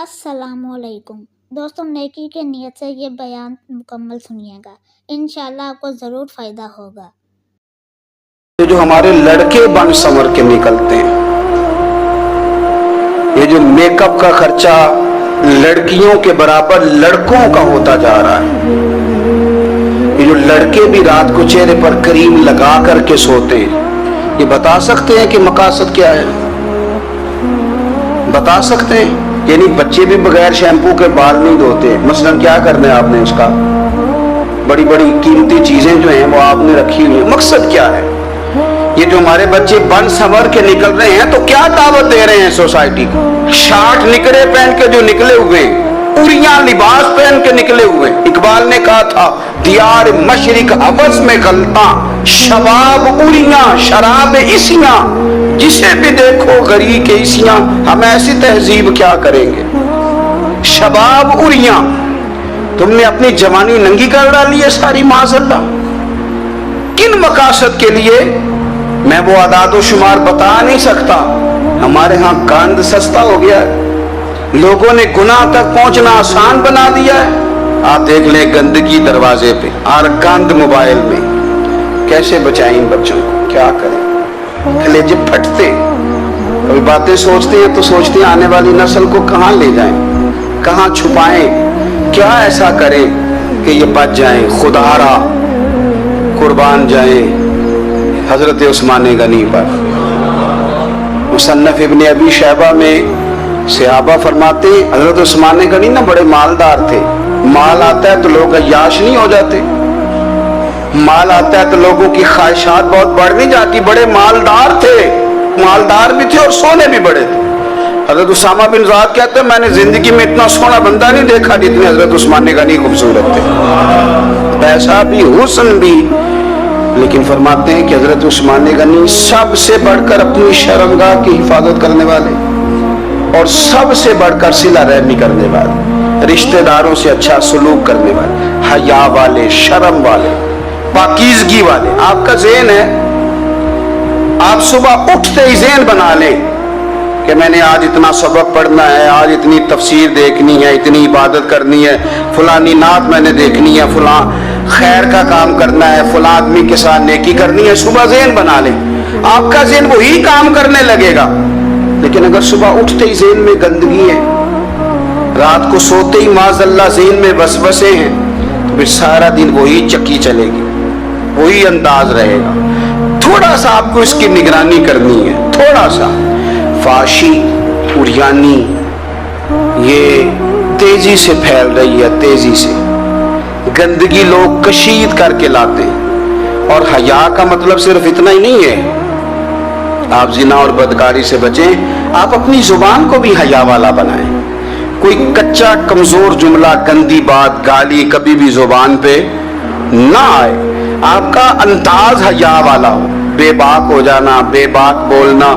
अस्सलामुअलैकुम दोस्तों, नेकी के नियत से ये बयान मुकम्मल सुनिएगा, इंशाअल्लाह आपको ज़रूर फ़ायदा होगा। ये जो हमारे लड़के बन संवर के निकलते हैं, ये जो मेकअप का खर्चा लड़कियों के बराबर लड़कों का होता जा रहा है, ये जो लड़के भी रात को चेहरे पर क्रीम लगा करके सोते हैं, ये बता सकते हैं कि मकासद क्या है? बता सकते हैं? यानी बच्चे भी बगैर शैम्पू के बाल नहीं धोते। मसलन क्या करना है आपने? उसका बड़ी बड़ी कीमती चीजें जो हैं वो आपने रखी हुई है। मकसद क्या है? ये जो हमारे बच्चे बन संवर के निकल रहे हैं, तो क्या दावत दे रहे हैं सोसाइटी को? शार्ट निकरे पहन के जो निकले हुए, उरिया लिबास पहन के निकले हुए। इकबाल ने कहा था, दियार मशरिक हवस में गलता, शबाब उरिया शराब इसियां, जिसे भी देखो गरी के इसियां। हम ऐसी तहजीब क्या करेंगे? शबाब उरिया, तुमने अपनी जवानी नंगी कर डाली है सारी माज़अल्लाह। किन मकासद के लिए? मैं वो आदाद व शुमार बता नहीं सकता। हमारे यहाँ गंद सस्ता हो गया है, लोगों ने गुनाह तक पहुंचना आसान बना दिया है। आप देख लें गंदगी दरवाजे पे और गंद मोबाइल में। कैसे बचाएं इन बच्चों को? क्या करें? कलेजे फटते। कभी बातें सोचते हैं तो सोचते हैं आने वाली नस्ल को कहाँ ले जाएं, कहाँ छुपाएं, क्या ऐसा करें कि ये बच जाएं, खुदारा कुर्बान जाएं हजरत उस्मान गनी पर। मुसन्नफ इब्ने अबी शैबा में सहाबा फरमाते, हजरत उस्मान गनी ना बड़े मालदार थे। माल आता है तो लोग अय्याश नहीं हो जाते, माल आता है तो लोगों की ख्वाहिशात बहुत बढ़ नहीं जाती। बड़े मालदार थे, मालदार भी थे और सोने भी बड़े थे। हजरत उसामा बिन ज़ाद कहते हैं, मैंने जिंदगी में इतना सोना बंदा नहीं देखा जितने हजरत उस्मान गनी खूबसूरत थे, पैसा भी हुस्न भी। लेकिन फरमाते हैं कि हजरत उस्मान गनी सबसे बढ़कर अपनी शर्मगाह की हिफाजत करने वाले और सबसे बढ़कर सिला रहमी करने वाले, रिश्तेदारों से अच्छा सलूक करने वाले, हया वाले, शर्म वाले, पाकीज़गी वाले। आपका ज़हन है, आप सुबह उठते ही ज़हन बना लें कि मैंने आज इतना सबक पढ़ना है, आज इतनी तफसीर देखनी है, इतनी इबादत करनी है, फलानी नात मैंने देखनी है, फलां खैर का काम करना है, फलां आदमी के साथ नेकी करनी है। सुबह ज़हन बना लें, आपका ज़हन वही काम करने लगेगा। लेकिन अगर सुबह उठते ही ज़हन में गंदगी है, रात को सोते ही माज़अल्लाह ज़हन में वसवसे हैं, तो फिर सारा दिन वही चक्की चलेगी, वही अंदाज रहेगा। थोड़ा सा आपको इसकी निगरानी करनी है, थोड़ा सा। फाशी उरियानी ये तेजी से फैल रही है, तेजी से गंदगी लोग कशीद करके लाते हैं। और हया का मतलब सिर्फ इतना ही नहीं है आप जिना और बदकारी से बचें, आप अपनी जुबान को भी हया वाला बनाएं। कोई कच्चा कमजोर जुमला, गंदी बात, गाली कभी भी जुबान पे ना आए। आपका अंदाज हया वाला हो, बेबाक हो जाना, बेबाक बोलना।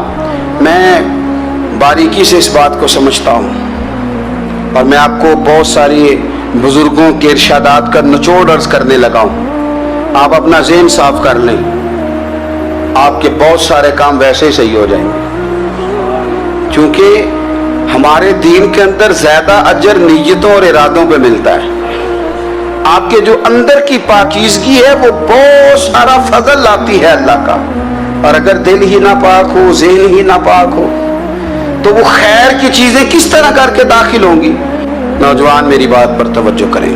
मैं बारीकी से इस बात को समझता हूँ और मैं आपको बहुत सारी बुजुर्गों के इरशादात का निचोड़ अर्ज करने लगा हूँ। आप अपना ज़हन साफ कर लें, आपके बहुत सारे काम वैसे ही सही हो जाएंगे। क्योंकि हमारे दीन के अंदर ज़्यादा अजर नीयतों और इरादों पे मिलता है। आपके जो अंदर की पाकीज़गी है वो बहुत सारा फजल लाती है अल्लाह का। और अगर दिल ही ना पाक हो, ज़हन ही ना पाक हो, तो वो खैर की चीज़ें किस तरह करके दाखिल होंगी? नौजवान मेरी बात पर तवज्जो करें।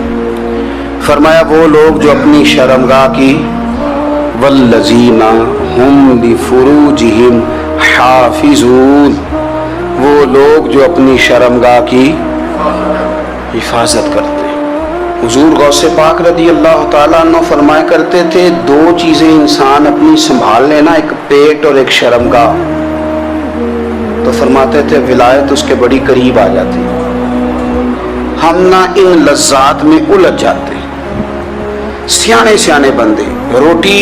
फरमाया, वो लोग जो अपनी शर्मगाह की, वल्लज़ीना हुम लिफुरूजिहिम हाफिज़ून, वो लोग जो अपनी शर्मगाह की हिफाजत करते हैं। हुजूर गौसे पाक रज़ी अल्लाह ताला अन्हु फरमाया करते थे, दो चीज़ें इंसान अपनी संभाल लेना, एक पेट और एक शर्मगाह, तो फरमाते थे विलायत उसके बड़ी करीब आ जाती। हम ना इन लज्जात में उलझ जाते। सियाने सियाने बंदे, रोटी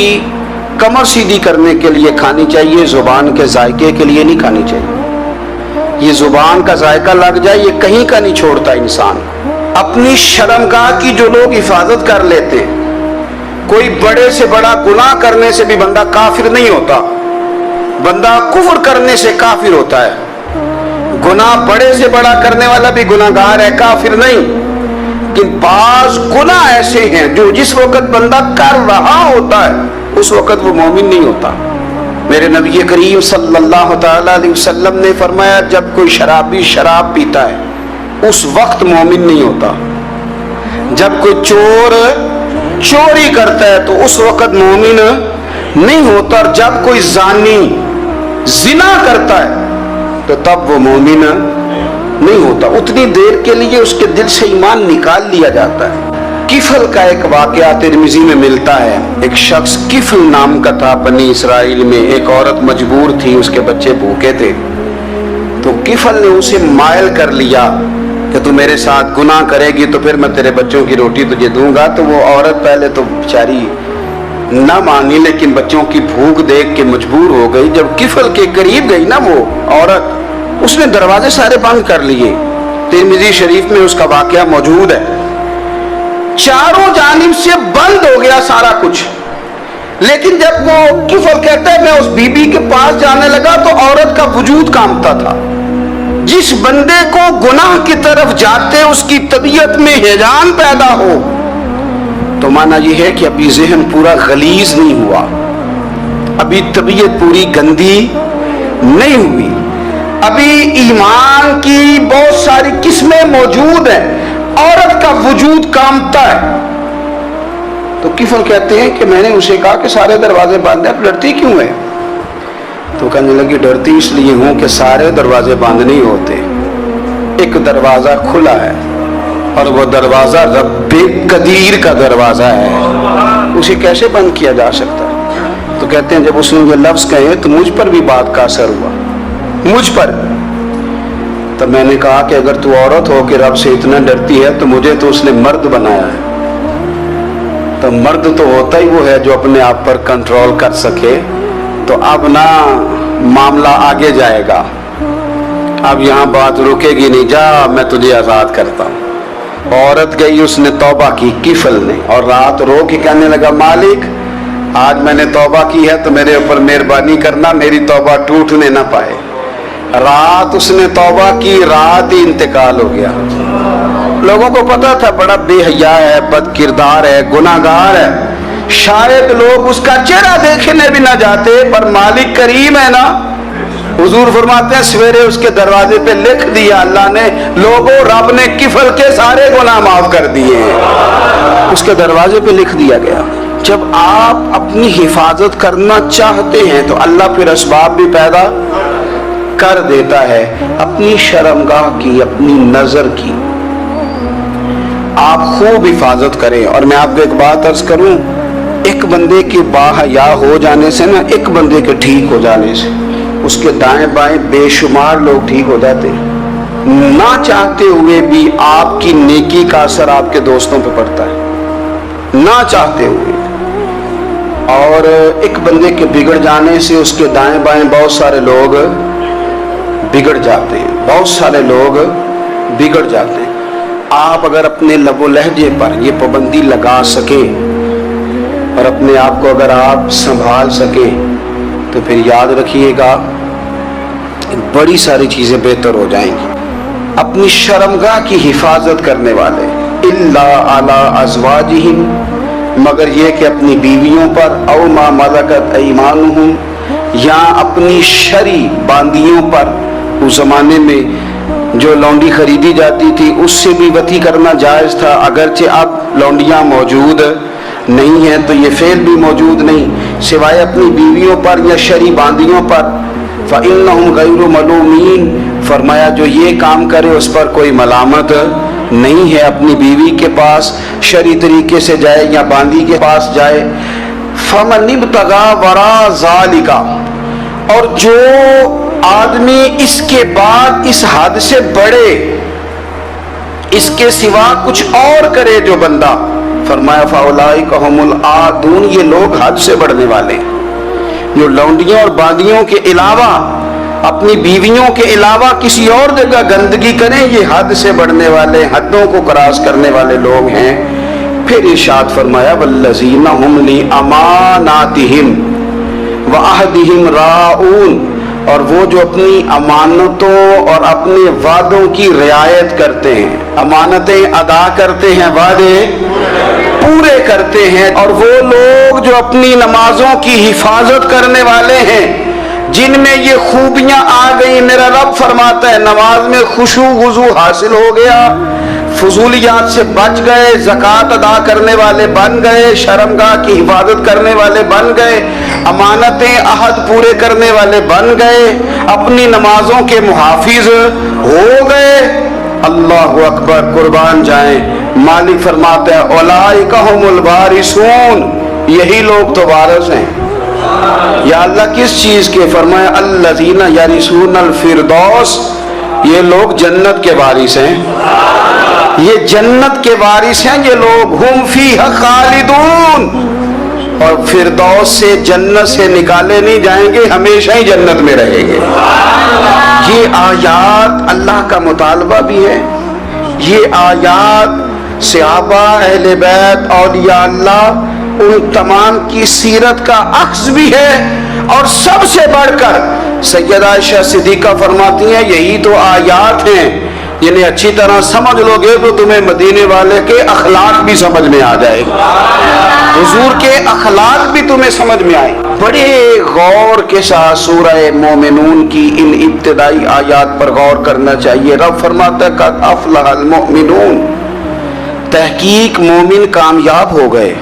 कमर सीधी करने के लिए खानी चाहिए, जुबान के जायके के लिए नहीं खानी चाहिए। ये जुबान का जायका लग जाए, ये कहीं का नहीं छोड़ता इंसान। अपनी शर्मगाह की जो लोग हिफाजत कर लेते हैं, कोई बड़े से बड़ा गुनाह करने से भी बंदा काफिर नहीं होता, बंदा कुफ्र करने से काफिर होता है। गुनाह बड़े से बड़ा करने वाला भी गुनाहगार है, काफिर नहीं। लेकिन बाज गुनाह ऐसे हैं जो जिस वक्त बंदा कर रहा होता है उस वक्त वो मोमिन नहीं होता। मेरे नबी करीम सल्लल्लाहु तआला अलैहि वसल्लम ने फरमाया, जब कोई शराबी शराब पीता है उस वक्त मोमिन नहीं होता। जब कोई चोर चोरी करता है तो उस वक्त मोमिन नहीं होता। और जब कोई जानी जिना करता है तो तब वो मोमिन नहीं होता। उतनी देर के लिए उसके दिल से ईमान निकाल लिया जाता है। किफल का एक वाकया तिरमिजी में मिलता है। एक शख्स किफल नाम का था बनी इसराइल में। एक औरत मजबूर थी, उसके बच्चे भूखे थे, तो किफल ने उसे मायल कर लिया कि तू मेरे साथ गुनाह करेगी तो फिर मैं तेरे बच्चों की रोटी तुझे दूंगा। तो वो औरत पहले तो बेचारी न मानी, लेकिन बच्चों की भूख देख के मजबूर हो गई। जब किफल के करीब गई ना वो औरत, उसने दरवाजे सारे बंद कर लिए। तिरमिजी शरीफ में उसका वाकया मौजूद है। चारों जानिब से बंद हो गया सारा कुछ। लेकिन जब वो किफल कहता है मैं उस बीबी के पास जाने लगा तो औरत का वजूद कांपता था। जिस बंदे को गुनाह की तरफ जाते उसकी तबीयत में हैजान पैदा हो तो माना यह है कि अभी ज़हन पूरा गलीज नहीं हुआ, अभी तबीयत पूरी गंदी नहीं हुई, अभी ईमान की बहुत सारी किस्में मौजूद हैं, औरत का वजूद कांपता है। तो किफल कहते हैं कि मैंने उसे कहा कि सारे दरवाजे बंद हैं, डरती क्यों है? तो कहने लगी डरती इसलिए हूं कि सारे दरवाजे बंद नहीं होते, एक दरवाजा खुला है और वो दरवाजा रब्बे कदीर का दरवाजा है, उसे कैसे बंद किया जा सकता है? तो कहते हैं जब उसने ये लफ्ज कहे तो मुझ पर भी बात का असर हुआ, मुझ पर। तब मैंने कहा कि अगर तू औरत हो कि रब से इतना डरती है तो मुझे तो उसने मर्द बनाया है। तो मर्द तो होता ही वो है जो अपने आप पर कंट्रोल कर सके। तो अब ना मामला आगे जाएगा, अब यहाँ बात रुकेगी नहीं, जा मैं तुझे आजाद करता हूँ। औरत गई, उसने तौबा की किफल ने, और रात रो के कहने लगा मालिक आज मैंने तौबा की है तो मेरे ऊपर मेहरबानी करना, मेरी तौबा टूटने ना पाए। रात उसने तौबा की, रात ही इंतकाल हो गया। लोगों को पता था बड़ा बेहया है, बद किरदार है, गुनाहगार है, शायद लोग उसका चेहरा देखने भी ना जाते, पर मालिक करीम है ना। हुजूर फरमाते हैं सवेरे उसके दरवाजे पे लिख दिया अल्लाह ने, लोगों रब ने किफल के सारे गुनाह माफ कर दिए, उसके दरवाजे पे लिख दिया गया। जब आप अपनी हिफाजत करना चाहते हैं तो अल्लाह फिर असबाब भी पैदा कर देता है। अपनी शर्मगाह की, अपनी नजर की आप खूब हिफाजत करें। और मैं आपको एक बात अर्ज करूं, एक बंदे के बाहया हो जाने से ना, एक बंदे के ठीक हो जाने से उसके दाएं बाएं बेशुमार लोग ठीक हो जाते हैं। ना चाहते हुए भी आपकी नेकी का असर आपके दोस्तों पे पड़ता है, ना चाहते हुए। और एक बंदे के बिगड़ जाने से उसके दाएं बाएं बहुत सारे लोग बिगड़ जाते हैं, बहुत सारे लोग बिगड़ जाते हैं। आप अगर अपने लबो लहजे पर ये पाबंदी लगा सके और अपने आप को अगर आप संभाल सके तो फिर याद रखिएगा बड़ी सारी चीजें बेहतर हो जाएंगी। अपनी शर्मगाह की हिफाजत करने वाले इल्ला अला अज़वाजिहिम, मगर ये कि अपनी बीवियों पर, औ मा मलकत ऐमानुहुम, या अपनी शरी बांदियों पर। उस जमाने में जो लौंडी खरीदी जाती थी उससे भी वती करना जायज था, अगरचे अब लौंडियां मौजूद नहीं है तो ये फेल भी मौजूद नहीं, सिवाय अपनी बीवियों पर या शरी बांदियों पर। फ़इन्नहुम गैरु मलूमीन, फरमाया जो ये काम करे उस पर कोई मलामत नहीं है। अपनी बीवी के पास शरी तरीके से जाए या बांदी के पास जाए। फमन इब्तगा वरा ज़ालिका, और जो आदमी इसके बाद इस हद से बढ़े, इसके सिवा कुछ और करे जो बंदा, फरमाया फ़उलाइका हुमुल आदून, ये लोग हद से बढ़ने वाले। जो लौंडियों और बांदियों के अलावा, अपनी बीवियों के अलावा किसी और जगह गंदगी करें, ये हद से बढ़ने वाले, हदों को क्रॉस करने वाले लोग हैं। फिर इरशाद फरमाया वल्लज़ीना हुम ली अमानातिहिम व अहदिहिम राऊन, اور وہ جو اپنی امانتوں اور اپنے وعدوں کی رعایت کرتے ہیں، امانتیں ادا کرتے ہیں، وعدے پورے کرتے ہیں، اور وہ لوگ جو اپنی نمازوں کی حفاظت کرنے والے ہیں، جن میں یہ خوبیاں آ گئی، میرا رب فرماتا ہے نماز میں خشوع وضو حاصل ہو گیا، فضولیات سے بچ گئے، زکوٰۃ ادا کرنے والے بن گئے، شرمگاہ کی حفاظت کرنے والے بن گئے، امانتیں عہد پورے کرنے والے بن گئے، اپنی نمازوں کے محافظ ہو گئے۔ اللہ اکبر، قربان جائیں۔ مالک فرماتا ہے اولئک ھم الوارثون، یہی لوگ تو وارث ہیں۔ یا اللہ کس چیز کے؟ فرمایا الذین یرثون الفردوس، یہ لوگ جنت کے وارث ہیں، یہ جنت کے وارث ہیں یہ لوگ، ہم فیہا خالدون، اور فردوس سے، جنت سے نکالے نہیں جائیں گے، ہمیشہ ہی جنت میں رہیں گے۔ یہ آیات اللہ کا مطالبہ بھی ہے، یہ آیات صحابہ، اہل بیت، اولیاء اللہ، ان تمام کی سیرت کا عکس بھی ہے، اور سب سے بڑھ کر سیدہ عائشہ صدیقہ فرماتی ہیں یہی تو آیات ہیں، یعنی اچھی طرح سمجھ لو گے تو تمہیں مدینے والے کے اخلاق بھی سمجھ میں آ جائے گا، حضور کے اخلاق بھی تمہیں سمجھ میں آئے۔ بڑے غور کے ساتھ سورہ مومنون کی ان ابتدائی آیات پر غور کرنا چاہیے۔ رب فرماتا ہے قد افلح المؤمنون، تحقیق مومن کامیاب ہو گئے۔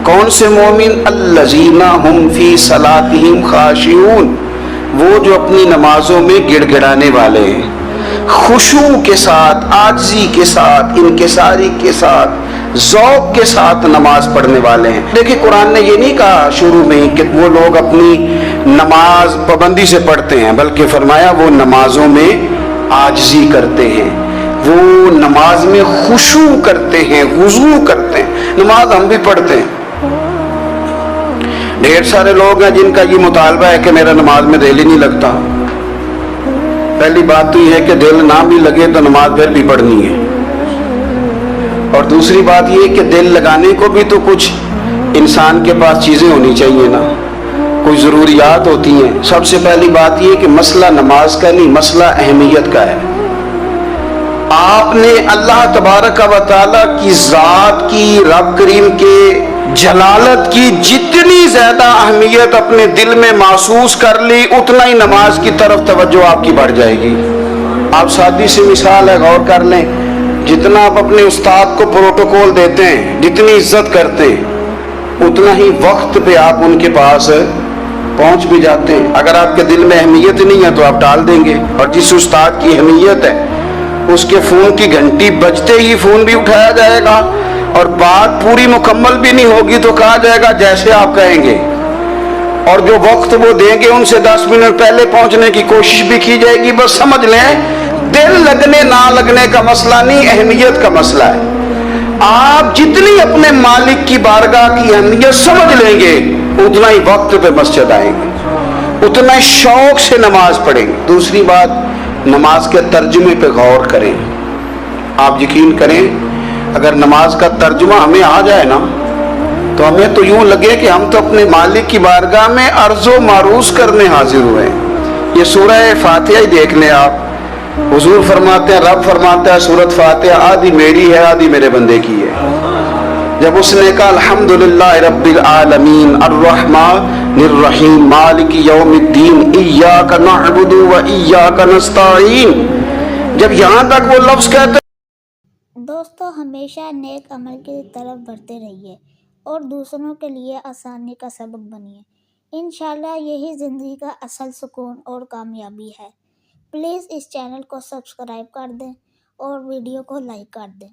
کون سے مومن؟ الذین ہم فی صلاتہم خاشعون، وہ جو اپنی نمازوں میں گڑ گڑانے والے ہیں، خشوع کے ساتھ، عاجزی کے ساتھ، انکساری کے ساتھ، ذوق کے ساتھ نماز پڑھنے والے ہیں۔ دیکھیں قرآن نے یہ نہیں کہا شروع میں کہ وہ لوگ اپنی نماز پابندی سے پڑھتے ہیں، بلکہ فرمایا وہ نمازوں میں عاجزی کرتے ہیں، وہ نماز میں خشوع کرتے ہیں، وضو کرتے ہیں۔ نماز ہم بھی پڑھتے ہیں، ڈھیر سارے لوگ ہیں جن کا یہ مطالبہ ہے کہ میرا نماز میں دل ہی نہیں لگتا۔ پہلی بات تو یہ ہے کہ دل نہ بھی لگے تو نماز پھر بھی پڑھنی ہے، اور دوسری بات یہ کہ دل لگانے کو بھی تو کچھ انسان کے پاس چیزیں ہونی چاہیے نا، کوئی ضروریات ہوتی ہیں۔ سب سے پہلی بات یہ کہ مسئلہ نماز کا نہیں، مسئلہ اہمیت کا ہے۔ آپ نے اللہ تبارک و تعالیٰ کی ذات کی، رب کریم کے جلالت کی جتنی زیادہ اہمیت اپنے دل میں محسوس کر لی، اتنا ہی نماز کی طرف توجہ آپ کی بڑھ جائے گی۔ آپ سادی سی مثال ہے، غور کر لیں، جتنا آپ اپنے استاد کو پروٹوکول دیتے ہیں، جتنی عزت کرتے ہیں، اتنا ہی وقت پہ آپ ان کے پاس پہنچ بھی جاتے ہیں۔ اگر آپ کے دل میں اہمیت نہیں ہے تو آپ ٹال دیں گے، اور جس استاد کی اہمیت ہے اس کے فون کی گھنٹی بجتے ہی فون بھی اٹھایا جائے گا، اور بات پوری مکمل بھی نہیں ہوگی تو کہا جائے گا جیسے آپ کہیں گے، اور جو وقت وہ دیں گے ان سے 10 منٹ پہلے پہنچنے کی کوشش بھی کی جائے گی۔ بس سمجھ لیں دل لگنے نہ لگنے کا مسئلہ نہیں، اہمیت کا مسئلہ ہے۔ آپ جتنی اپنے مالک کی بارگاہ کی اہمیت سمجھ لیں گے، اتنا ہی وقت پہ مسجد آئیں گے، اتنا ہی شوق سے نماز پڑھیں گے۔ دوسری بات، نماز کے ترجمے پہ غور کریں۔ آپ یقین کریں اگر نماز کا ترجمہ ہمیں آ جائے نا تو ہمیں تو یوں لگے کہ ہم تو اپنے مالک کی بارگاہ میں عرض و معروض کرنے حاضر ہوئے۔ یہ سورہ فاتحہ ہی دیکھ لیں آپ، حضور فرماتے ہیں، رب فرماتا ہے سورۃ فاتحہ آدھی میری ہے آدھی میرے بندے کی ہے۔ جب اس نے کہا الحمدللہ رب العالمین الرحمن الرحیم مالک یوم الدین ایاک نعبد و ایاک نستعین، جب یہاں تک وہ لفظ کہتے دوستو ہمیشہ نیک عمل کی طرف بڑھتے رہیے اور دوسروں کے لیے آسانی کا سبب بنیے۔ انشاءاللہ یہی زندگی کا اصل سکون اور کامیابی ہے۔ پلیز اس چینل کو سبسکرائب کر دیں اور ویڈیو کو لائک کر دیں۔